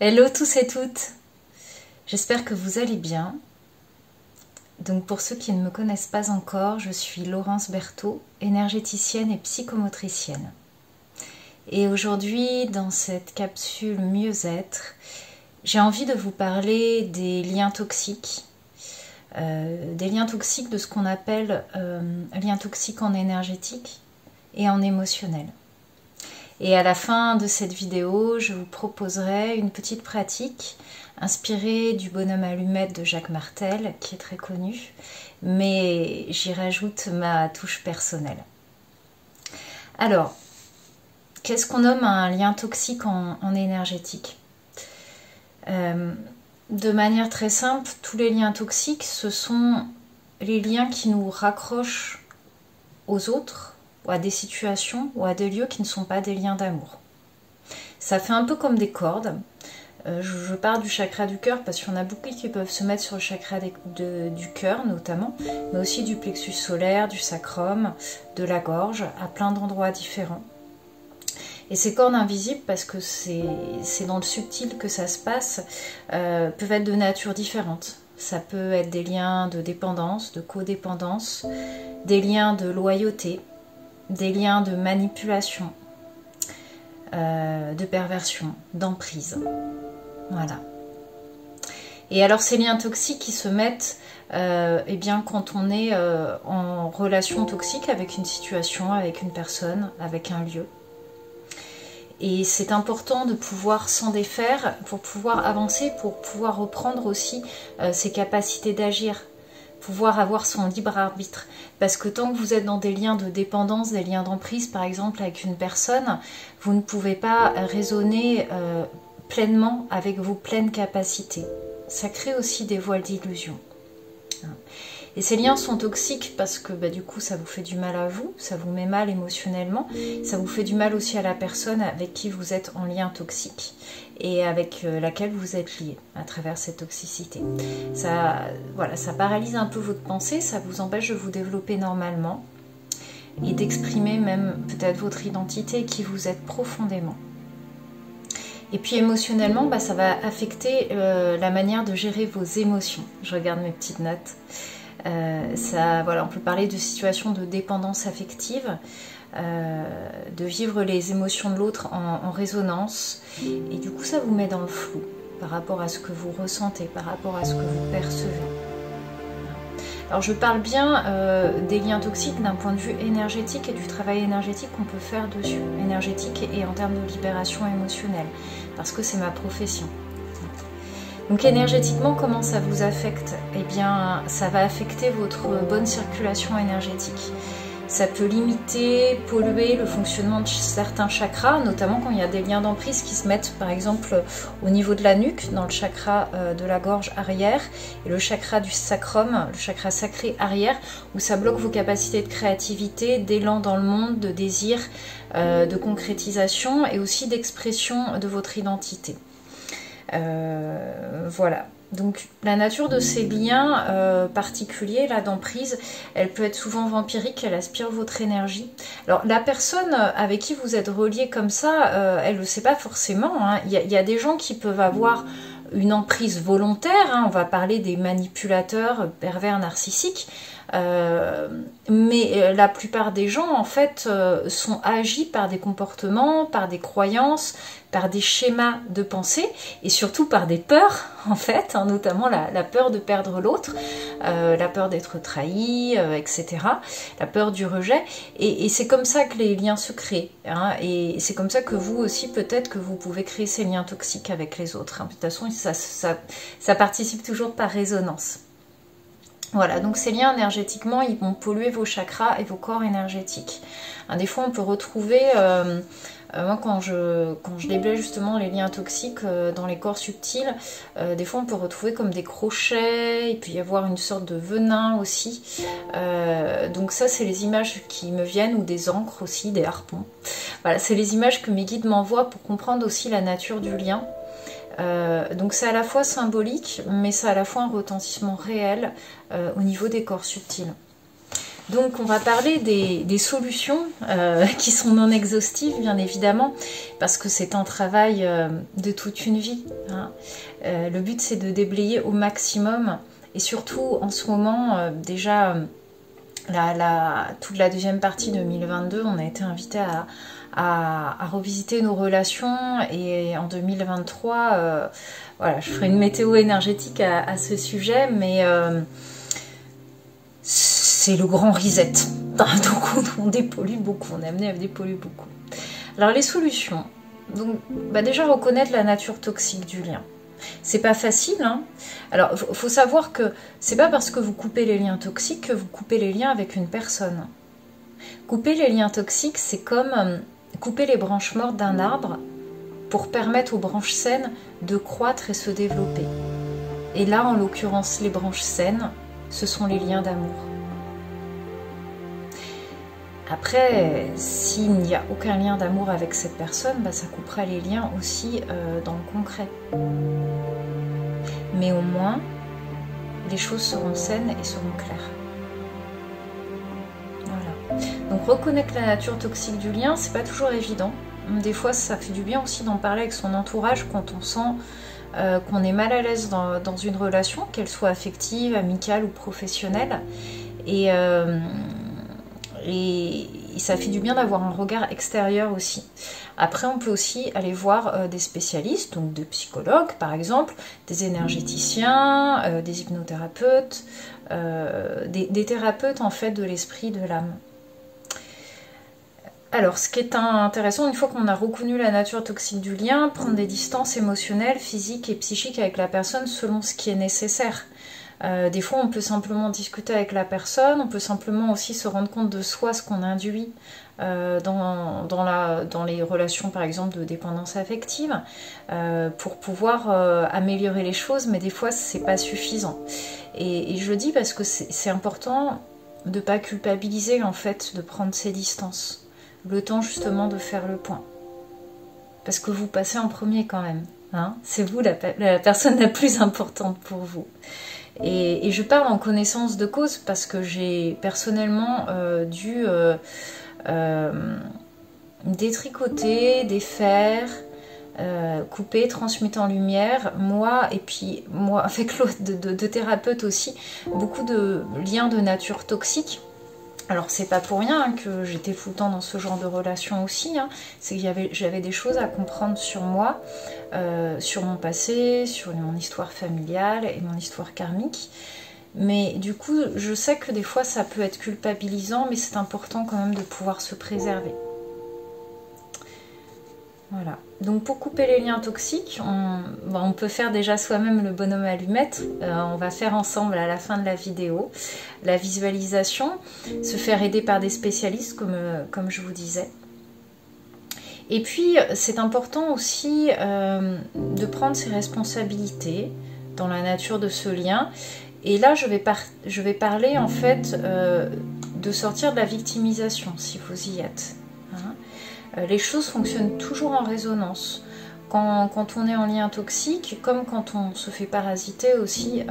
Hello tous et toutes, j'espère que vous allez bien. Donc pour ceux qui ne me connaissent pas encore, je suis Laurence Berthaud, énergéticienne et psychomotricienne. Et aujourd'hui, dans cette capsule Mieux-être, j'ai envie de vous parler des liens toxiques. Des liens toxiques de ce qu'on appelle liens toxiques en énergétique et en émotionnel. Et à la fin de cette vidéo, je vous proposerai une petite pratique inspirée du bonhomme allumette de Jacques Martel, qui est très connu, mais j'y rajoute ma touche personnelle. Alors, qu'est-ce qu'on nomme un lien toxique en énergétique? De manière très simple, tous les liens toxiques, ce sont les liens qui nous raccrochent aux autres, ou à des situations ou à des lieux qui ne sont pas des liens d'amour. Ça fait un peu comme des cordes. Je pars du chakra du cœur parce qu'il y en a beaucoup qui peuvent se mettre sur le chakra du cœur notamment, mais aussi du plexus solaire, du sacrum, de la gorge, à plein d'endroits différents. Et ces cordes invisibles, parce que c'est dans le subtil que ça se passe, peuvent être de nature différente. Ça peut être des liens de dépendance, de codépendance, des liens de loyauté, des liens de manipulation, de perversion, d'emprise. Voilà. Et alors ces liens toxiques qui se mettent eh bien, quand on est en relation toxique avec une situation, avec une personne, avec un lieu. Et c'est important de pouvoir s'en défaire pour pouvoir avancer, pour pouvoir reprendre aussi ses capacités d'agir, pouvoir avoir son libre arbitre. Parce que tant que vous êtes dans des liens de dépendance, des liens d'emprise par exemple avec une personne, vous ne pouvez pas raisonner pleinement avec vos pleines capacités. Ça crée aussi des voiles d'illusion. Et ces liens sont toxiques parce que du coup ça vous fait du mal à vous, ça vous met mal émotionnellement, ça vous fait du mal aussi à la personne avec qui vous êtes en lien toxique et avec laquelle vous êtes lié à travers cette toxicité. Ça paralyse un peu votre pensée, ça vous empêche de vous développer normalement et d'exprimer même peut-être votre identité, qui vous êtes profondément. Et puis émotionnellement, ça va affecter la manière de gérer vos émotions. Je regarde mes petites notes. On peut parler de situations de dépendance affective, de vivre les émotions de l'autre en résonance, et du coup ça vous met dans le flou par rapport à ce que vous ressentez, par rapport à ce que vous percevez. Alors je parle bien des liens toxiques d'un point de vue énergétique et du travail énergétique qu'on peut faire dessus, énergétique et en termes de libération émotionnelle, parce que c'est ma profession. Donc énergétiquement, comment ça vous affecte? Eh bien, ça va affecter votre bonne circulation énergétique. Ça peut limiter, polluer le fonctionnement de certains chakras, notamment quand il y a des liens d'emprise qui se mettent par exemple au niveau de la nuque, dans le chakra de la gorge arrière, et le chakra du sacrum, le chakra sacré arrière, où ça bloque vos capacités de créativité, d'élan dans le monde, de désir, de concrétisation et aussi d'expression de votre identité. Voilà. Donc la nature de ces liens particuliers là d'emprise, elle peut être souvent vampirique, elle aspire votre énergie. Alors la personne avec qui vous êtes relié comme ça, elle ne le sait pas forcément, hein. Il y a des gens qui peuvent avoir une emprise volontaire, hein. On va parler des manipulateurs pervers narcissiques, mais la plupart des gens en fait sont agis par des comportements, par des croyances, par des schémas de pensée et surtout par des peurs en fait, hein, notamment la peur de perdre l'autre, la peur d'être trahi, etc. La peur du rejet, et c'est comme ça que les liens se créent, hein, et c'est comme ça que vous aussi peut-être que vous pouvez créer ces liens toxiques avec les autres, hein. De toute façon ça participe toujours par résonance. Voilà, donc ces liens énergétiquement, ils vont polluer vos chakras et vos corps énergétiques. Hein, des fois, on peut retrouver, moi quand je déblaye justement les liens toxiques dans les corps subtils, des fois on peut retrouver comme des crochets, il peut y avoir une sorte de venin aussi. Donc ça, c'est les images qui me viennent, ou des encres aussi, des harpons. Voilà, c'est les images que mes guides m'envoient pour comprendre aussi la nature du lien. Donc c'est à la fois symbolique, mais c'est à la fois un retentissement réel au niveau des corps subtils. Donc on va parler des solutions qui sont non exhaustives bien évidemment, parce que c'est un travail de toute une vie, hein. Le but c'est de déblayer au maximum, et surtout en ce moment déjà toute la deuxième partie 2022, on a été invité à revisiter nos relations, et en 2023, voilà, je ferai une météo énergétique à ce sujet, mais c'est le grand reset. Donc on dépollue beaucoup, on est amené à dépolluer beaucoup. Alors les solutions, donc déjà reconnaître la nature toxique du lien. C'est pas facile, hein. Alors il faut savoir que c'est pas parce que vous coupez les liens toxiques que vous coupez les liens avec une personne. Couper les liens toxiques, c'est comme couper les branches mortes d'un arbre pour permettre aux branches saines de croître et se développer. Et là, en l'occurrence, les branches saines, ce sont les liens d'amour. Après, s'il n'y a aucun lien d'amour avec cette personne, ça coupera les liens aussi dans le concret. Mais au moins, les choses seront saines et seront claires. Voilà. Donc reconnaître la nature toxique du lien, c'est pas toujours évident. Des fois, ça fait du bien aussi d'en parler avec son entourage quand on sent qu'on est mal à l'aise dans une relation, qu'elle soit affective, amicale ou professionnelle. Et ça fait du bien d'avoir un regard extérieur aussi. Après, on peut aussi aller voir des spécialistes, donc des psychologues par exemple, des énergéticiens, des hypnothérapeutes, des thérapeutes en fait de l'esprit, de l'âme. Alors, ce qui est intéressant, une fois qu'on a reconnu la nature toxique du lien, prendre des distances émotionnelles, physiques et psychiques avec la personne selon ce qui est nécessaire. Des fois, on peut simplement discuter avec la personne, on peut simplement aussi se rendre compte de soi, ce qu'on induit dans les relations, par exemple, de dépendance affective, pour pouvoir améliorer les choses, mais des fois, c'est pas suffisant. Et je le dis parce que c'est important de ne pas culpabiliser, en fait, de prendre ses distances. Le temps, justement, de faire le point. Parce que vous passez en premier, quand même. Hein, c'est vous, la personne la plus importante pour vous. Et je parle en connaissance de cause parce que j'ai personnellement dû détricoter, défaire, couper, transmuter en lumière, moi et puis moi avec l'autre de thérapeute aussi, beaucoup de liens de nature toxique. Alors c'est pas pour rien que j'étais tout le temps dans ce genre de relation aussi, hein. C'est que j'avais des choses à comprendre sur moi, sur mon passé, sur mon histoire familiale et mon histoire karmique. Mais du coup, je sais que des fois ça peut être culpabilisant, mais c'est important quand même de pouvoir se préserver. Voilà. Donc pour couper les liens toxiques, on peut faire déjà soi-même le bonhomme allumette. On va faire ensemble à la fin de la vidéo la visualisation, se faire aider par des spécialistes comme je vous disais. Et puis c'est important aussi de prendre ses responsabilités dans la nature de ce lien. Et là je vais parler en fait de sortir de la victimisation si vous y êtes. Les choses fonctionnent toujours en résonance. Quand on est en lien toxique, comme quand on se fait parasiter aussi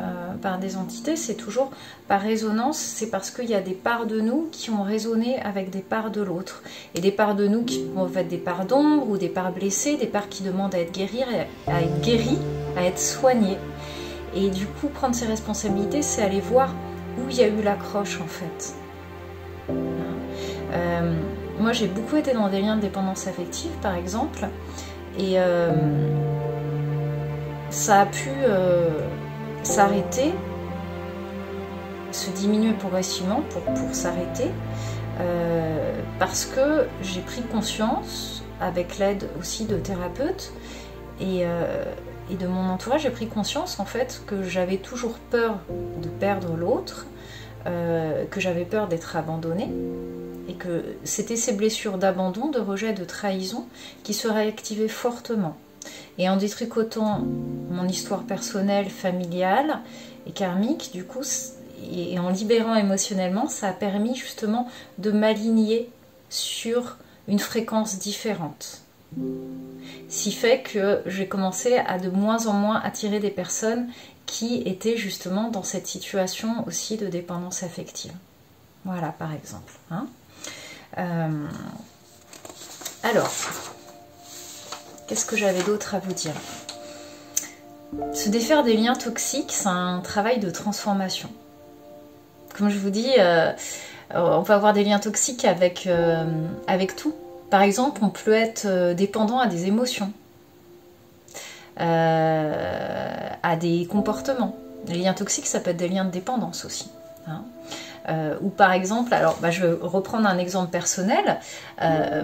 par des entités, c'est toujours par résonance, c'est parce qu'il y a des parts de nous qui ont résonné avec des parts de l'autre. Et des parts de nous qui vont être des parts d'ombre ou des parts blessées, des parts qui demandent à être guéries, à être soignées. Et du coup, prendre ses responsabilités, c'est aller voir où il y a eu l'accroche en fait. Moi, j'ai beaucoup été dans des liens de dépendance affective, par exemple, et ça a pu s'arrêter, se diminuer progressivement pour s'arrêter, parce que j'ai pris conscience, avec l'aide aussi de thérapeutes et de mon entourage, j'ai pris conscience en fait que j'avais toujours peur de perdre l'autre, que j'avais peur d'être abandonnée. Et que c'était ces blessures d'abandon, de rejet, de trahison qui se réactivaient fortement. Et en détricotant mon histoire personnelle, familiale et karmique, du coup, et en libérant émotionnellement, ça a permis justement de m'aligner sur une fréquence différente. Ce qui fait que j'ai commencé à de moins en moins attirer des personnes qui étaient justement dans cette situation aussi de dépendance affective. Voilà, par exemple. Hein. Alors, qu'est-ce que j'avais d'autre à vous dire? Se défaire des liens toxiques, c'est un travail de transformation. Comme je vous dis, on peut avoir des liens toxiques avec tout. Par exemple, on peut être dépendant à des émotions, à des comportements. Les liens toxiques, ça peut être des liens de dépendance aussi. Hein. Ou par exemple, alors je vais reprendre un exemple personnel,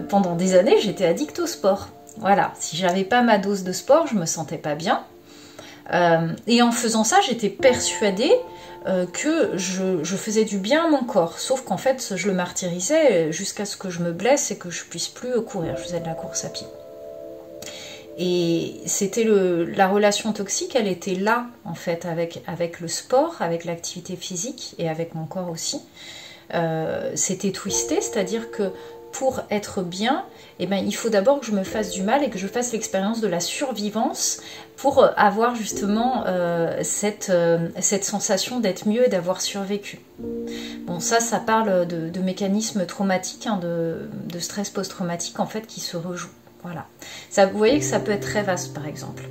pendant des années j'étais addict au sport. Voilà, si j'avais pas ma dose de sport, je me sentais pas bien. Et en faisant ça, j'étais persuadée que je faisais du bien à mon corps. Sauf qu'en fait, je le martyrisais jusqu'à ce que je me blesse et que je puisse plus courir. Je faisais de la course à pied. Et c'était la relation toxique, elle était là en fait avec le sport, avec l'activité physique et avec mon corps aussi. C'était twisté, c'est-à-dire que pour être bien, eh ben, il faut d'abord que je me fasse du mal et que je fasse l'expérience de la survivance pour avoir justement cette sensation d'être mieux et d'avoir survécu. Bon, ça parle de mécanismes traumatiques, hein, de stress post-traumatique en fait qui se rejouent. Voilà. Ça, vous voyez que ça peut être très vaste par exemple.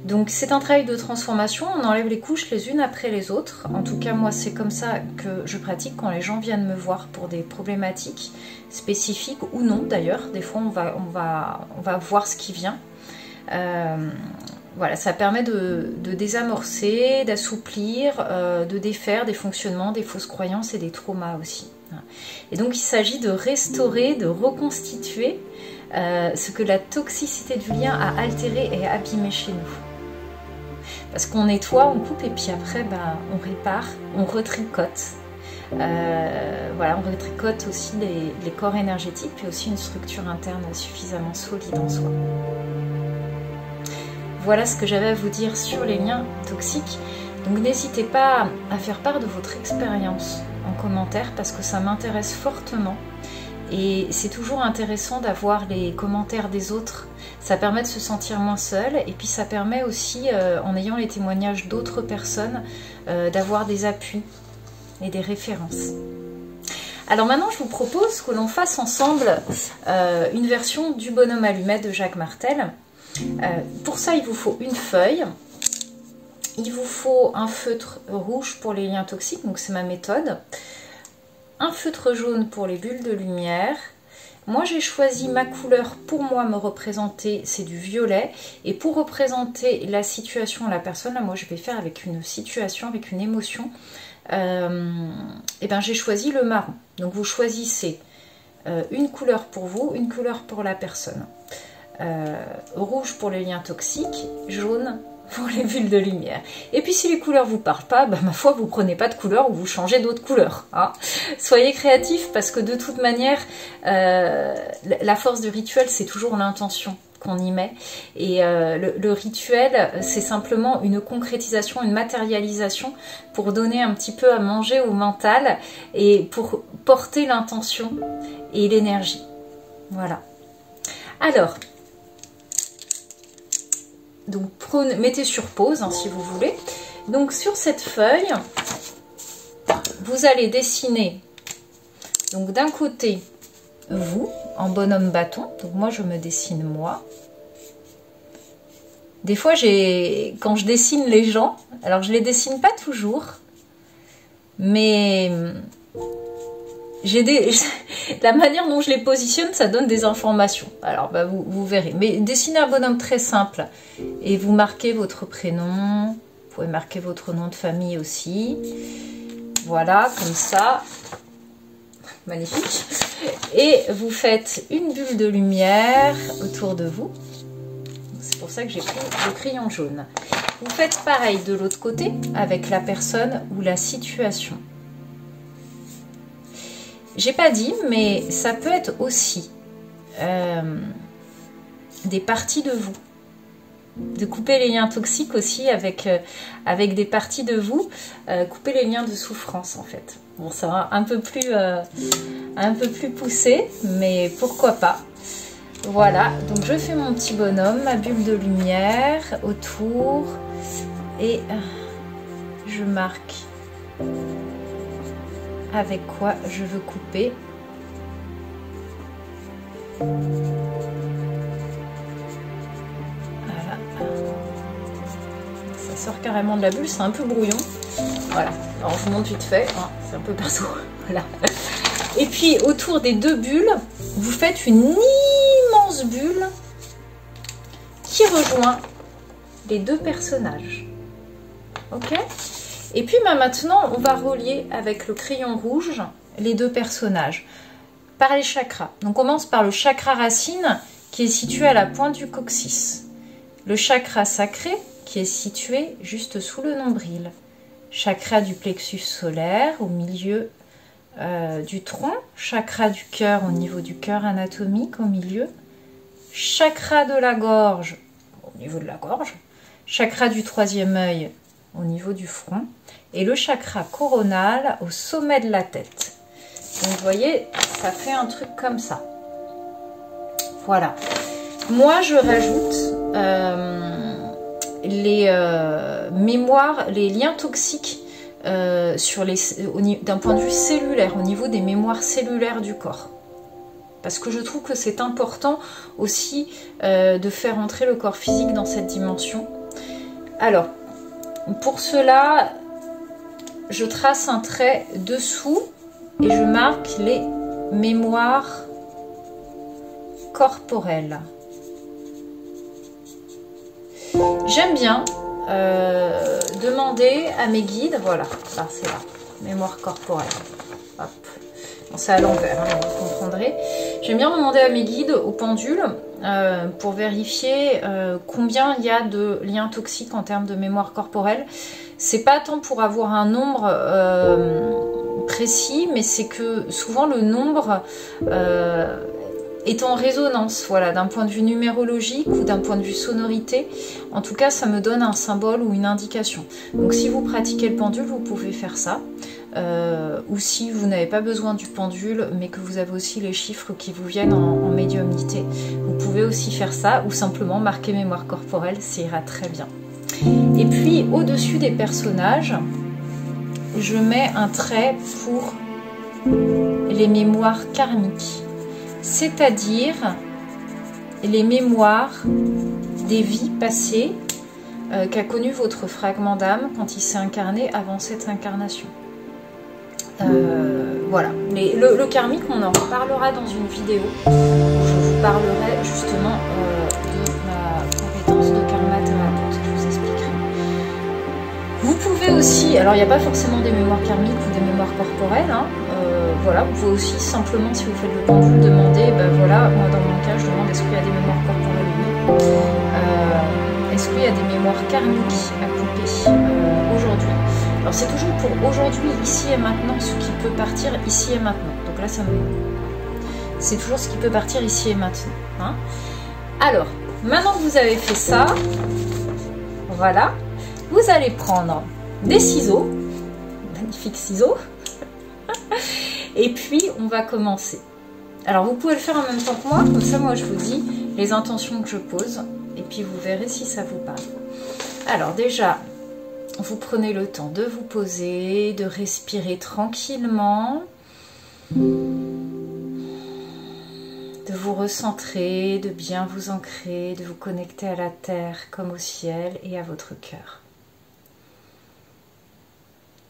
Donc c'est un travail de transformation, on enlève les couches les unes après les autres. En tout cas moi c'est comme ça que je pratique quand les gens viennent me voir pour des problématiques spécifiques ou non d'ailleurs. Des fois on va voir ce qui vient. Voilà, ça permet de désamorcer, d'assouplir, de défaire des fonctionnements, des fausses croyances et des traumas aussi. Et donc il s'agit de restaurer, de reconstituer ce que la toxicité du lien a altéré et abîmé chez nous. Parce qu'on nettoie, on coupe et puis après on répare, on retricote. Voilà, on retricote aussi les corps énergétiques puis aussi une structure interne suffisamment solide en soi. Voilà ce que j'avais à vous dire sur les liens toxiques. Donc n'hésitez pas à faire part de votre expérience en commentaire parce que ça m'intéresse fortement. Et c'est toujours intéressant d'avoir les commentaires des autres. Ça permet de se sentir moins seul. Et puis ça permet aussi, en ayant les témoignages d'autres personnes, d'avoir des appuis et des références. Alors maintenant, je vous propose que l'on fasse ensemble une version du bonhomme allumette de Jacques Martel. Pour ça, il vous faut une feuille. Il vous faut un feutre rouge pour les liens toxiques, donc c'est ma méthode. Un feutre jaune pour les bulles de lumière. Moi j'ai choisi ma couleur pour moi me représenter, c'est du violet. Et pour représenter la situation, la personne, là moi je vais faire avec une situation, avec une émotion. Et ben j'ai choisi le marron. Donc vous choisissez une couleur pour vous, une couleur pour la personne. Rouge pour les liens toxiques, jaune pour les bulles de lumière. Et puis si les couleurs vous parlent pas, ma foi vous prenez pas de couleur ou vous changez d'autres couleurs. Hein. Soyez créatifs parce que de toute manière la force du rituel c'est toujours l'intention qu'on y met et le rituel c'est simplement une concrétisation, une matérialisation pour donner un petit peu à manger au mental et pour porter l'intention et l'énergie. Voilà. Alors donc mettez sur pause hein, si vous voulez. Donc sur cette feuille, vous allez dessiner donc d'un côté vous en bonhomme bâton. Donc moi je me dessine moi. Des fois quand je dessine les gens, alors je les dessine pas toujours, mais la manière dont je les positionne, ça donne des informations. Alors, vous verrez. Mais dessinez un bonhomme très simple. Et vous marquez votre prénom. Vous pouvez marquer votre nom de famille aussi. Voilà, comme ça. Magnifique. Et vous faites une bulle de lumière autour de vous. C'est pour ça que j'ai pris le crayon jaune. Vous faites pareil de l'autre côté avec la personne ou la situation. J'ai pas dit, mais ça peut être aussi des parties de vous. De couper les liens toxiques aussi avec des parties de vous. Couper les liens de souffrance en fait. Bon, ça va un peu plus poussé, mais pourquoi pas. Voilà, donc je fais mon petit bonhomme, ma bulle de lumière autour. Et je marque avec quoi je veux couper. Voilà. Ça sort carrément de la bulle, c'est un peu brouillon. Voilà, alors je vous montre vite fait, hein, c'est un peu partout. Voilà. Et puis autour des deux bulles, vous faites une immense bulle qui rejoint les deux personnages. Ok? Et puis maintenant, on va relier avec le crayon rouge les deux personnages par les chakras. Donc on commence par le chakra racine qui est situé à la pointe du coccyx. Le chakra sacré qui est situé juste sous le nombril. Chakra du plexus solaire au milieu du tronc. Chakra du cœur au niveau du cœur anatomique au milieu. Chakra de la gorge au niveau de la gorge. Chakra du troisième œil au niveau du front. Et le chakra coronal au sommet de la tête. Donc vous voyez, ça fait un truc comme ça. Voilà. Moi, je rajoute les mémoires, les liens toxiques d'un point de vue cellulaire, au niveau des mémoires cellulaires du corps. Parce que je trouve que c'est important aussi de faire entrer le corps physique dans cette dimension. Alors, pour cela, je trace un trait dessous et je marque les mémoires corporelles. J'aime bien demander à mes guides, voilà, là c'est là, mémoire corporelle. Hop. Bon, c'est à l'envers, hein, vous comprendrez. J'aime bien demander à mes guides au pendule pour vérifier combien il y a de liens toxiques en termes de mémoire corporelle. C'est pas tant pour avoir un nombre précis, mais c'est que souvent le nombre est en résonance, voilà, d'un point de vue numérologique ou d'un point de vue sonorité. En tout cas, ça me donne un symbole ou une indication. Donc si vous pratiquez le pendule, vous pouvez faire ça. Ou si vous n'avez pas besoin du pendule, mais que vous avez aussi les chiffres qui vous viennent en médiumnité, vous pouvez aussi faire ça, ou simplement marquer mémoire corporelle, ça ira très bien. Et puis, au-dessus des personnages, je mets un trait pour les mémoires karmiques, c'est-à-dire les mémoires des vies passées qu'a connu votre fragment d'âme quand il s'est incarné avant cette incarnation. Voilà, le karmique, on en reparlera dans une vidéo où je vous parlerai justement de ma compétence de karma thérapeute, je vous expliquerai. Vous pouvez aussi, alors il n'y a pas forcément des mémoires karmiques ou des mémoires corporelles, hein, voilà, vous pouvez aussi simplement, si vous faites le pendule, demander, ben voilà, moi dans mon cas je demande est-ce qu'il y a des mémoires corporelles ou non, est-ce qu'il y a des mémoires karmiques à couper aujourd'hui. Alors c'est toujours pour aujourd'hui, ici et maintenant, ce qui peut partir ici et maintenant. Donc là, c'est toujours ce qui peut partir ici et maintenant. Hein. Alors, maintenant que vous avez fait ça, voilà, vous allez prendre des ciseaux, magnifiques ciseaux, et puis on va commencer. Alors vous pouvez le faire en même temps que moi, comme ça moi je vous dis les intentions que je pose, et puis vous verrez si ça vous parle. Alors déjà, vous prenez le temps de vous poser, de respirer tranquillement, de vous recentrer, de bien vous ancrer, de vous connecter à la terre comme au ciel et à votre cœur.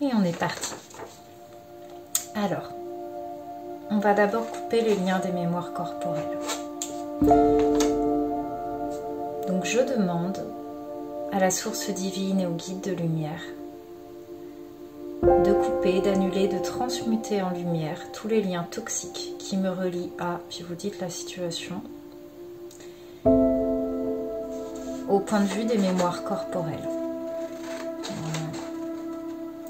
Et on est parti. Alors, on va d'abord couper les liens des mémoires corporelles. Donc je demande à la source divine et au guide de lumière de couper, d'annuler, de transmuter en lumière tous les liens toxiques qui me relient à, puis vous dites la situation, au point de vue des mémoires corporelles.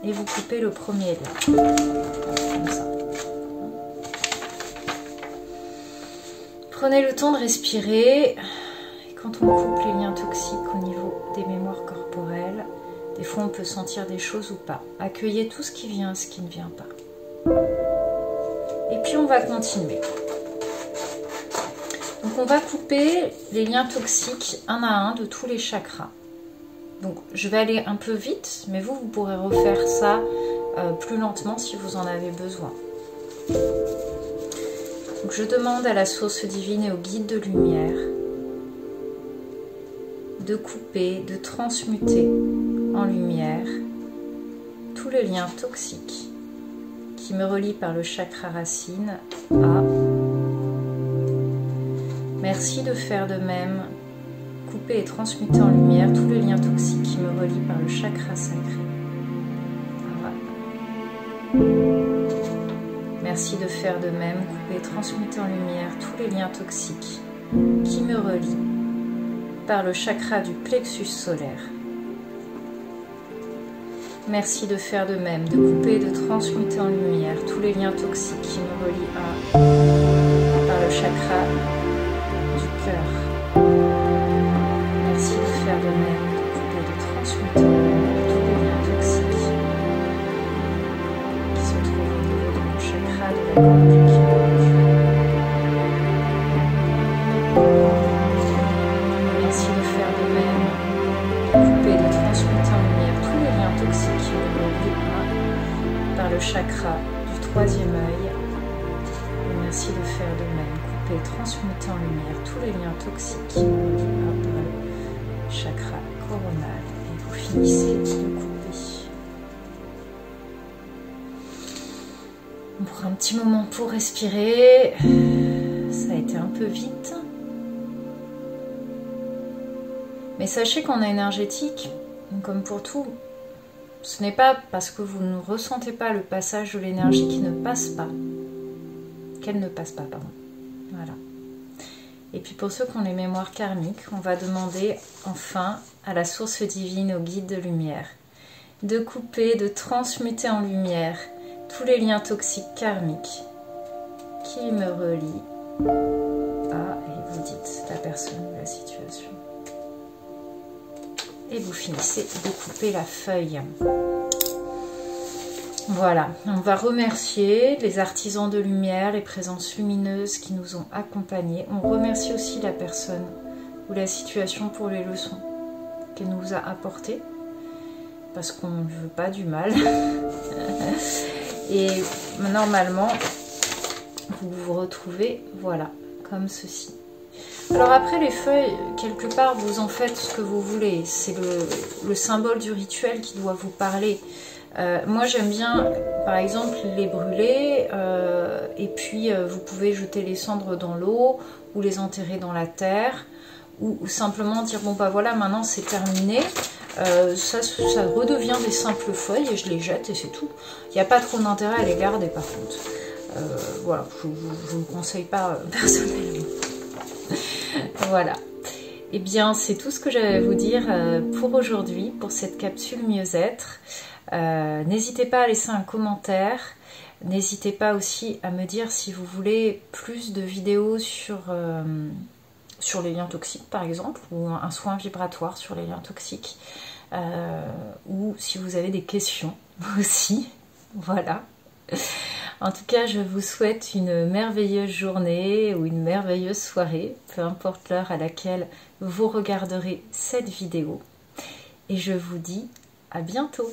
Et vous coupez le premier lien, comme ça. Prenez le temps de respirer. Quand on coupe les liens toxiques au niveau des mémoires corporelles, des fois on peut sentir des choses ou pas. Accueillez tout ce qui vient, ce qui ne vient pas. Et puis on va continuer. Donc on va couper les liens toxiques un à un de tous les chakras. Donc je vais aller un peu vite, mais vous pourrez refaire ça plus lentement si vous en avez besoin. Donc je demande à la source divine et au guide de lumière de couper, de transmuter en lumière tous les liens toxiques qui me relient par le chakra racine à. Merci de faire de même, couper et transmuter en lumière tous les liens toxiques qui me relient par le chakra sacré. Merci de faire de même, couper et transmuter en lumière tous les liens toxiques qui me relient par le chakra du plexus solaire. Merci de faire de même, de couper et de transmuter en lumière tous les liens toxiques qui me relient par le chakra du cœur. Merci de faire de même, de couper et de transmuter en lumière tous les liens toxiques qui se trouvent au niveau de mon chakra de la gorge du cœur. Merci de faire de même, de couper et de transmuter en lumière tous les liens toxiques qui me relient par le chakra du troisième œil. Et merci de faire de même, couper et transmuter en lumière tous les liens toxiques qui me relient par le chakra coronal. Et vous finissez de couper. On prend un petit moment pour respirer. Ça a été un peu vite. Mais sachez qu'en énergétique, comme pour tout, ce n'est pas parce que vous ne ressentez pas le passage de l'énergie qui ne passe pas, qu'elle ne passe pas, pardon. Voilà. Et puis pour ceux qui ont les mémoires karmiques, on va demander enfin à la source divine, au guide de lumière, de couper, de transmuter en lumière tous les liens toxiques karmiques qui me relient à, et vous dites la personne ou la situation. Et vous finissez de couper la feuille. Voilà, on va remercier les artisans de lumière, les présences lumineuses qui nous ont accompagnés. On remercie aussi la personne ou la situation pour les leçons qu'elle nous a apportées, parce qu'on ne veut pas du mal. Et normalement, vous vous retrouvez, voilà, comme ceci. Alors après les feuilles, quelque part vous en faites ce que vous voulez, c'est le symbole du rituel qui doit vous parler. Moi j'aime bien par exemple les brûler et puis vous pouvez jeter les cendres dans l'eau ou les enterrer dans la terre ou simplement dire bon bah voilà maintenant c'est terminé, ça redevient des simples feuilles et je les jette et c'est tout. Il n'y a pas trop d'intérêt à les garder par contre. Voilà, je ne vous conseille pas personnellement. Voilà, et bien c'est tout ce que j'avais à vous dire pour aujourd'hui, pour cette capsule mieux-être. N'hésitez pas à laisser un commentaire, n'hésitez pas aussi à me dire si vous voulez plus de vidéos sur les liens toxiques par exemple, ou un soin vibratoire sur les liens toxiques, ou si vous avez des questions aussi, voilà. En tout cas, je vous souhaite une merveilleuse journée ou une merveilleuse soirée, peu importe l'heure à laquelle vous regarderez cette vidéo. Et je vous dis à bientôt.